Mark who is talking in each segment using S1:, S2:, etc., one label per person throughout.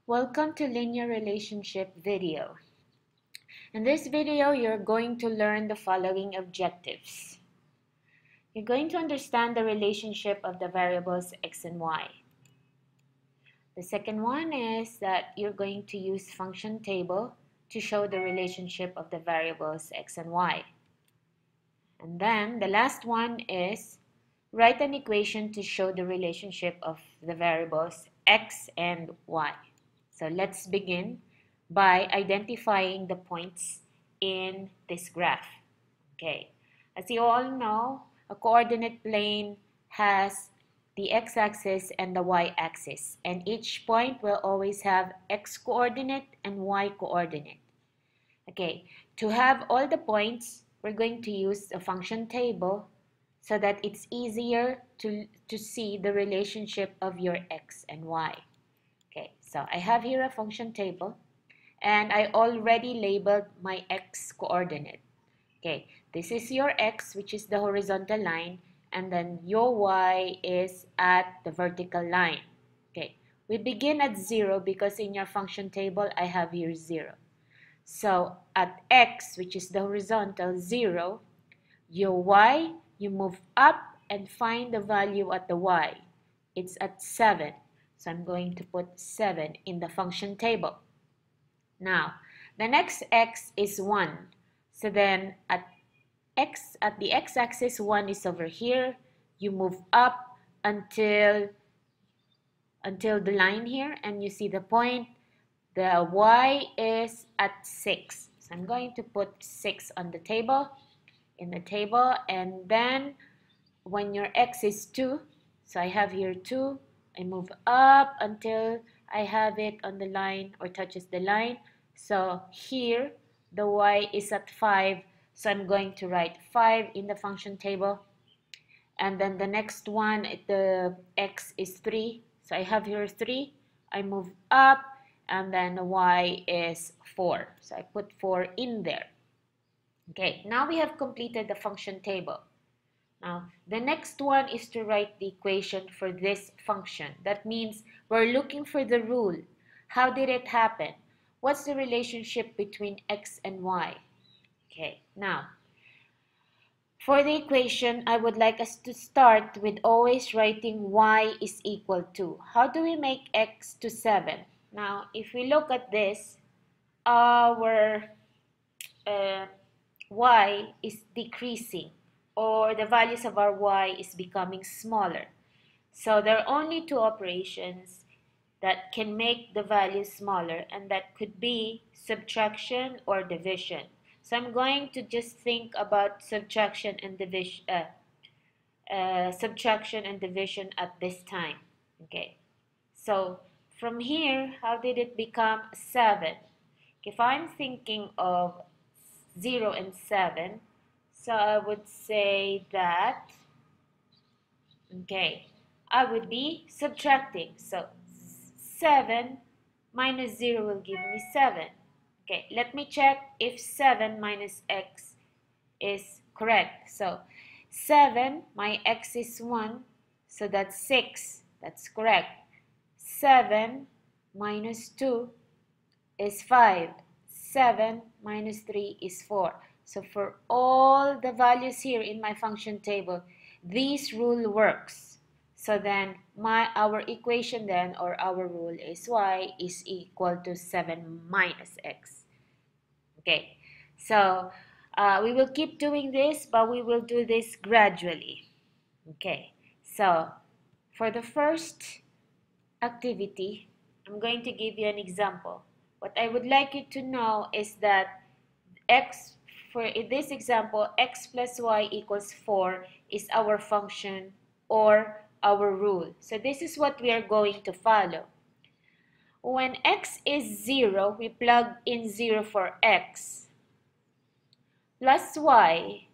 S1: Welcome to Linear Relationship video. In this video, you're going to learn the following objectives. You're going to understand the relationship of the variables x and y. The second one is that you're going to use function table to show the relationship of the variables x and y. And then the last one is write an equation to show the relationship of the variables x and y. So let's begin by identifying the points in this graph. Okay, as you all know, a coordinate plane has the x-axis and the y-axis, and each point will always have x-coordinate and y-coordinate. Okay, to have all the points, we're going to use a function table so that it's easier to see the relationship of your x and y. Okay, so I have here a function table and I already labeled my x coordinate. Okay, this is your x, which is the horizontal line, and then your y is at the vertical line. Okay, we begin at 0 because in your function table I have here 0. So at x, which is the horizontal 0, your y, you move up and find the value at the y. It's at 7. So I'm going to put 7 in the function table. Now, the next x is 1. So then at the x-axis, 1 is over here. You move up until the line here and you see the point. The y is at 6. So I'm going to put 6 on the table, and then when your x is 2, so I have here 2, I move up until I have it on the line or touches the line. So here the y is at 5, so I'm going to write 5 in the function table. And then the next one, the x is 3, so I have here 3, I move up, and then the y is 4, so I put 4 in there. Okay, now we have completed the function table. Now, the next one is to write the equation for this function. That means we're looking for the rule. How did it happen? What's the relationship between x and y? Okay, now, for the equation, I would like us to start with always writing y is equal to. How do we make x to 7? Now, if we look at this, our y is decreasing, or the values of our y is becoming smaller. So there are only two operations that can make the values smaller, and that could be subtraction or division. So I'm going to just think about subtraction and division at this time. Okay, so from here, how did it become 7? If I'm thinking of 0 and 7, so I would say that, okay, I would be subtracting. So 7 minus 0 will give me 7. Okay, let me check if 7 minus x is correct. So 7, my x is 1, so that's 6. That's correct. 7 minus 2 is 5. 7 minus 3 is 4. So for all the values here in my function table, this rule works. So then our equation then, or our rule, is y is equal to 7 minus x. Okay, so we will keep doing this, but we will do this gradually. Okay, so for the first activity, I'm going to give you an example. What I would like you to know is that for this example, x plus y equals 4 is our function or our rule. So this is what we are going to follow. When x is 0, we plug in 0 for x. Plus y,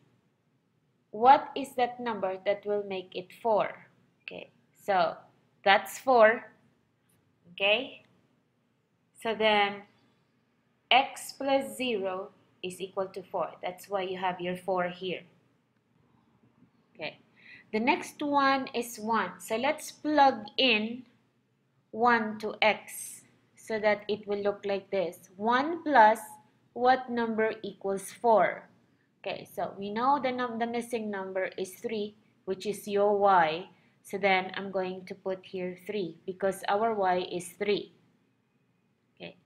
S1: what is that number that will make it 4? Okay, so that's 4. Okay, so then x plus 0 is equal to 4. That's why you have your 4 here. Okay, the next one is 1. So let's plug in 1 to x. so that it will look like this. 1 plus what number equals 4? Okay, so we know the missing number is 3, which is your y. So then I'm going to put here 3 because our y is 3. Okay.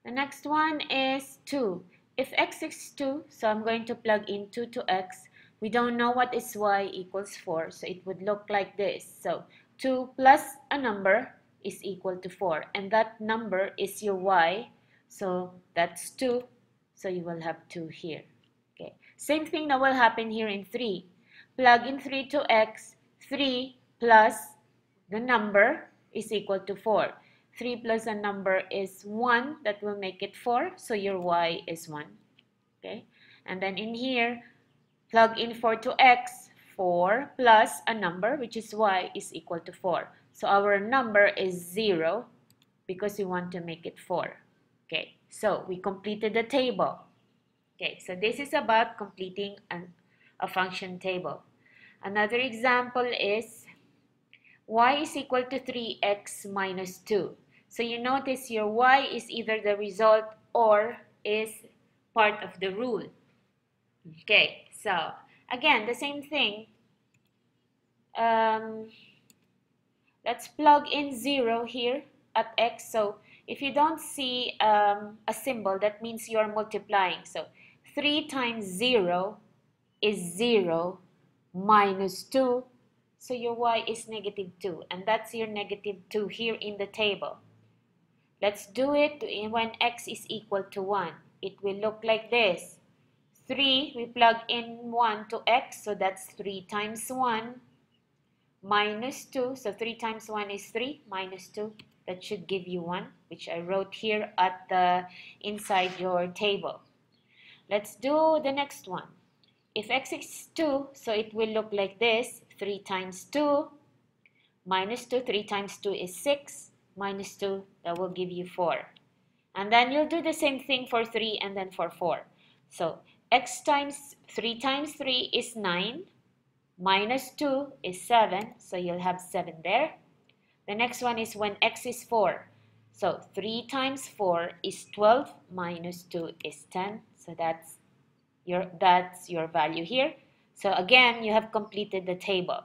S1: The next one is 2. If x is 2, so I'm going to plug in 2 to x. We don't know what is y equals 4, so it would look like this. So 2 plus a number is equal to 4, and that number is your y, so that's 2, so you will have 2 here. Okay. Same thing that will happen here in 3. Plug in 3 to x, 3 plus the number is equal to 4. 3 plus a number is 1, that will make it 4, so your y is 1. Okay, and then in here, plug in 4 to x, 4 plus a number, which is y, is equal to 4. So our number is 0 because we want to make it 4. Okay, so we completed the table. Okay, so this is about completing a function table. Another example is y is equal to 3x minus 2. So you notice your y is either the result or is part of the rule. Okay, so again, the same thing. Let's plug in 0 here at x. So if you don't see a symbol, that means you are multiplying. So 3 times 0 is 0 minus 2. So your y is negative 2. And that's your negative 2 here in the table. Let's do it when x is equal to 1. It will look like this. 3, we plug in 1 to x. So that's 3 times 1 minus 2. So 3 times 1 is 3 minus 2. That should give you 1, which I wrote here at the inside your table. Let's do the next one. If x is 2, so it will look like this. 3 times 2 minus 2. 3 times 2 is 6 minus 2. That will give you 4. And then you'll do the same thing for 3 and then for 4. So x times 3 times 3 is 9. Minus 2 is 7. So you'll have 7 there. The next one is when x is 4. So 3 times 4 is 12. Minus 2 is 10. So that's your value here. So again, you have completed the table.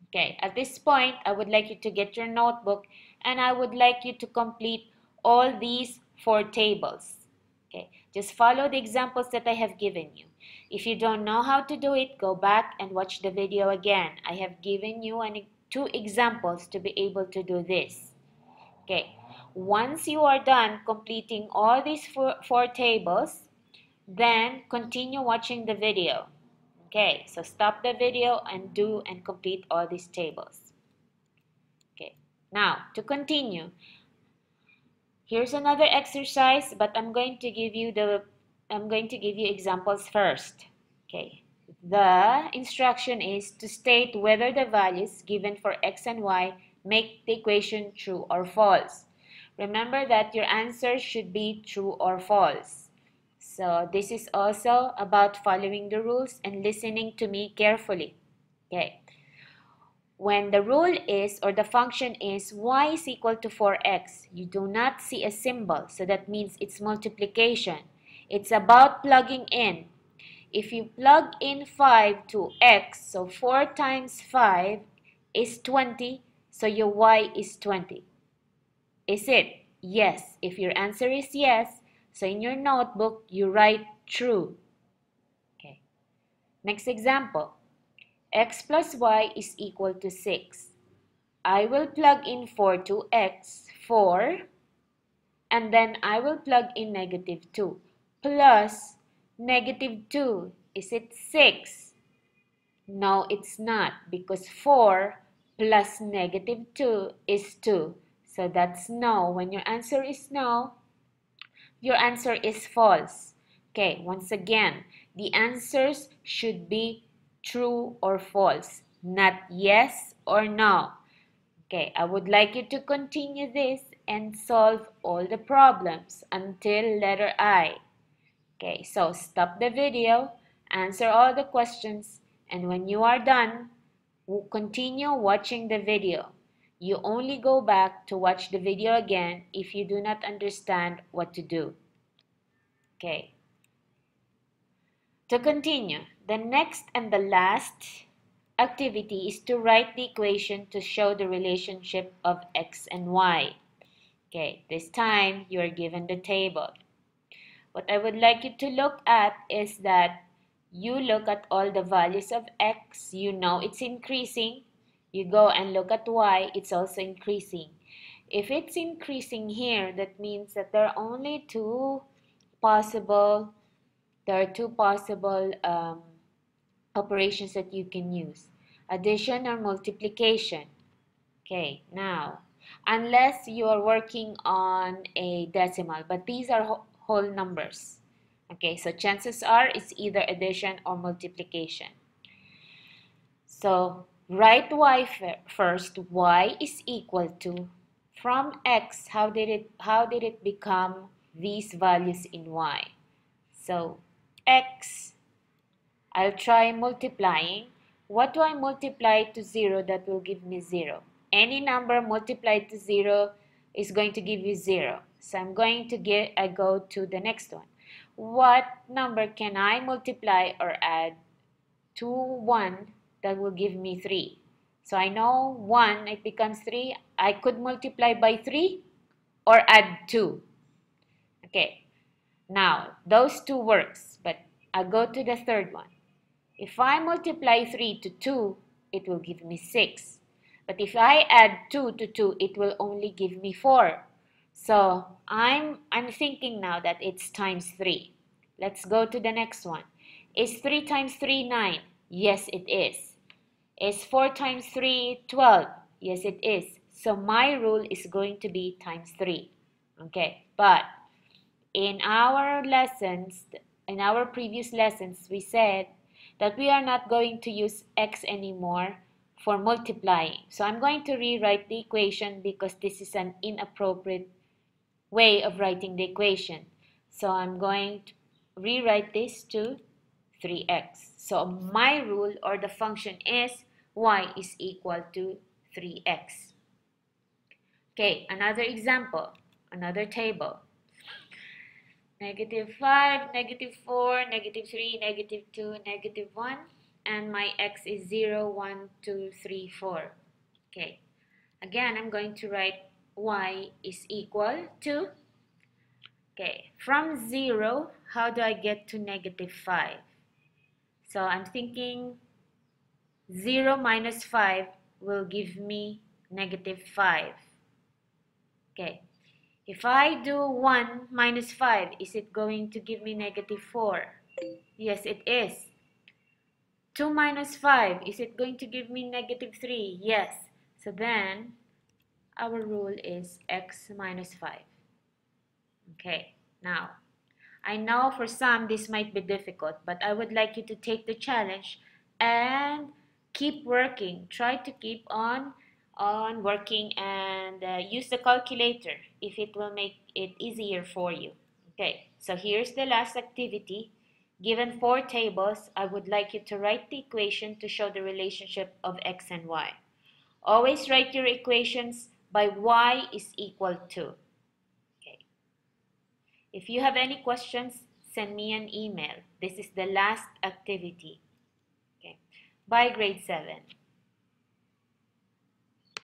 S1: Okay, at this point, I would like you to get your notebook and I would like you to complete all these 4 tables. Okay, just follow the examples that I have given you. If you don't know how to do it, go back and watch the video again. I have given you 2 examples to be able to do this. Okay, once you are done completing all these 4 tables, then continue watching the video. Okay, so stop the video and complete all these tables. Okay, now to continue, here's another exercise, but I'm going to give you examples first. Okay, the instruction is to state whether the values given for x and y make the equation true or false. Remember that your answer should be true or false. So this is also about following the rules and listening to me carefully. Okay. When the rule is or the function is y is equal to 4x, you do not see a symbol. So that means it's multiplication. It's about plugging in. If you plug in 5 to x, so 4 times 5 is 20. So your y is 20. Is it? Yes. If your answer is yes, so in your notebook, you write true. Okay. Next example. X plus y is equal to 6. I will plug in 4 to x, 4, and then I will plug in negative 2. Plus negative 2, is it 6? No, it's not, because 4 plus negative 2 is 2. So that's no. When your answer is no, your answer is false. Okay, once again, the answers should be true or false, not yes or no. Okay, I would like you to continue this and solve all the problems until letter I. Okay, so stop the video, answer all the questions, and when you are done, continue watching the video. You only go back to watch the video again if you do not understand what to do. Okay. To continue, the next and the last activity is to write the equation to show the relationship of x and y. Okay, this time you are given the table. What I would like you to look at is that you look at all the values of x, you know it's increasing. You go and look at y, it's also increasing. If it's increasing here, that means that there are only two possible operations that you can use: addition or multiplication. Okay, now, unless you are working on a decimal, but these are whole numbers. Okay, so chances are it's either addition or multiplication. So write y first. Y is equal to, from x, how did it become these values in y? So x, I'll try multiplying. What do I multiply to 0 that will give me 0? Any number multiplied to 0 is going to give you 0. So I go to the next one. What number can I multiply or add to 1 that will give me 3? So I know 1, it becomes 3. I could multiply by 3 or add 2. Okay, now those two works, but I'll go to the third one. If I multiply 3 to 2, it will give me 6. But if I add 2 to 2, it will only give me 4. So I'm thinking now that it's times 3. Let's go to the next one. Is 3 times 3 9? Yes, it is. Is 4 times 3 12? Yes, it is. So my rule is going to be times 3. Okay, but in our previous lessons, we said that we are not going to use x anymore for multiplying. So I'm going to rewrite the equation because this is an inappropriate way of writing the equation. So I'm going to rewrite this to 3x. So my rule or the function is y is equal to 3x. Okay, another example, another table. -5, -4, -3, -2, -1, and my x is 0, 1, 2, 3, 4. Okay, again, I'm going to write y is equal to, okay, from 0, how do I get to -5? So I'm thinking 0 minus 5 will give me -5. Okay. If I do 1 minus 5, is it going to give me -4? Yes, it is. 2 minus 5, is it going to give me -3? Yes. So then, our rule is x minus 5. Okay, now, I know for some this might be difficult, but I would like you to take the challenge and keep working. Try to keep on working and use the calculator if it will make it easier for you. Okay, so here's the last activity. Given 4 tables, I would like you to write the equation to show the relationship of x and y. Always write your equations by y is equal to. Okay. If you have any questions, send me an email. This is the last activity. Okay. Bye, grade 7.